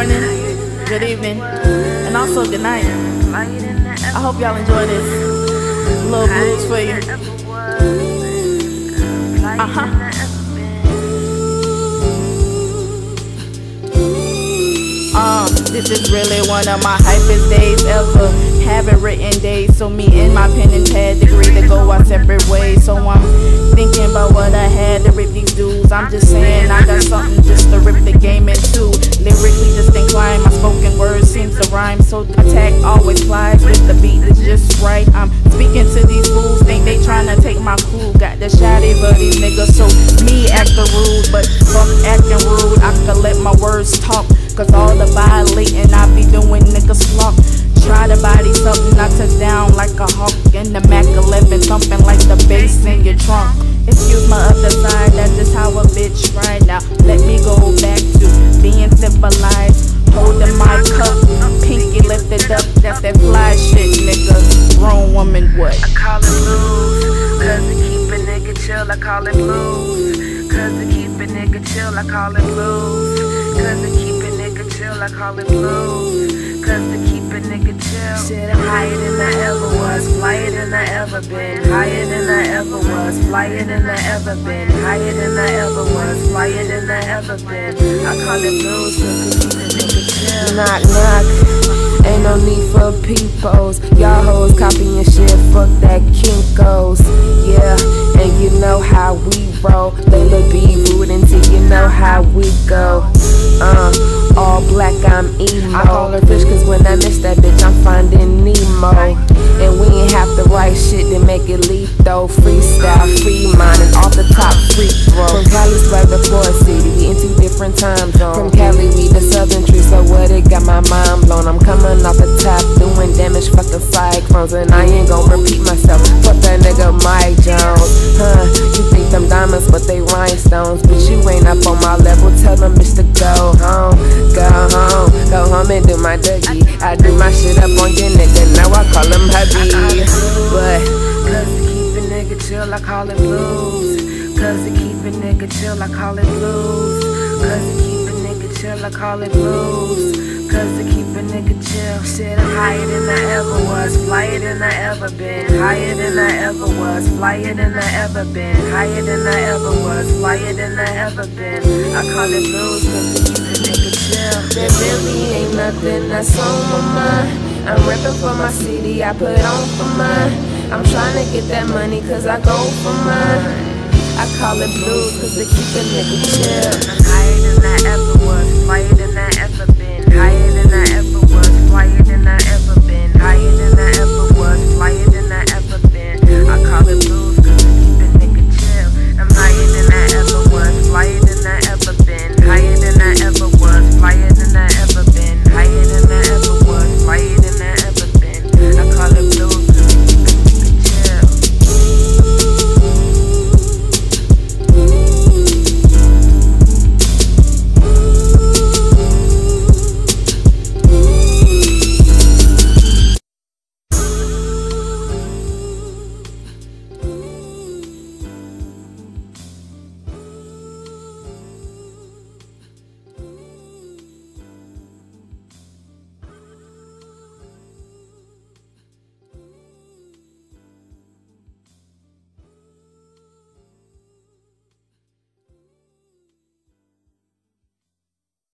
morning, good evening, and also good night. I hope y'all enjoy this little blues for you. This is really one of my hypest days ever. Haven't written days, so me and my pen and pad agree to go our separate ways. So I'm thinking about what I had to rip these dudes. I'm just saying I got something just to rip the game in two. Lyrically just inclined, my spoken words seems to rhyme, so attack always flies with the beat that's just right. I'm speaking to these fools, think they tryna take my cool. Got the shotty for these niggas, so me acting rude, but fuck acting rude. I could let my words talk, cause all the violating I be doing niggas flock. Try to body something I took down like a hawk in the Mac 11, thumping like the bass in your trunk. Excuse my other side, that's just how a bitch right now. Let me go back to being civilized, holding my cup, pinky lifted up, that's that fly shit, nigga. Grown woman, what? I call it blues, cause it keep a nigga chill. I call it blues, cause it keep a nigga chill. I call it blues, cause it keep a nigga chill. I call it blues, cause it keep a nigga chill. Shit, I'm higher than I ever was, flyer than I ever been, higher than I ever was, flyer than I ever been, higher than I ever was, flyer than I ever been. I call it blues, cause it keep a nigga chill. Knock, knock, ain't no need for peepos. Y'all hoes copying shit, fuck that Kinko's. Yeah, and you know how we roll. Layla B rootin' till you know how we go. All black, I'm emo. I call her fish cause when I miss that bitch, I'm finding Nemo. And we ain't have to write shit to make it lethal. Freestyle, free mindin', off the top, free throw. From Cali to the Forest City, we in two different time zones. From Cali, we the southern tree, so what it got my mind blown. I'm coming off the top, doing damage, fucking cyclones. And I ain't gon' repeat myself, fuck that nigga Mike Jones. You think them diamonds, but they rhinestones. But you ain't up on my level, tell them bitch to go home. Go home and do my Dougie. I do my shit up on your nigga, now I call him hubby. But cause it keep a nigga chill, I call it blues. Cause it keep a nigga chill, I call it blues. Cause it keep a nigga chill, I call it blues. Cause it keep a nigga chill. Shit, I'm higher than I ever was, flyer than I ever been, higher than I ever was, flyer than I ever been, higher than I ever was, flyer than I ever been. I call it blues cause it keep a nigga chill. there really ain't nothing that's on my mind. I'm reppin' for my city, I put on for mine. I'm tryna get that money cause I go for mine. I call it blues cause it keep a nigga chill. I'm higher than I ever was, flyer than I ever been, higher than I ever was, flyer than I ever been, higher than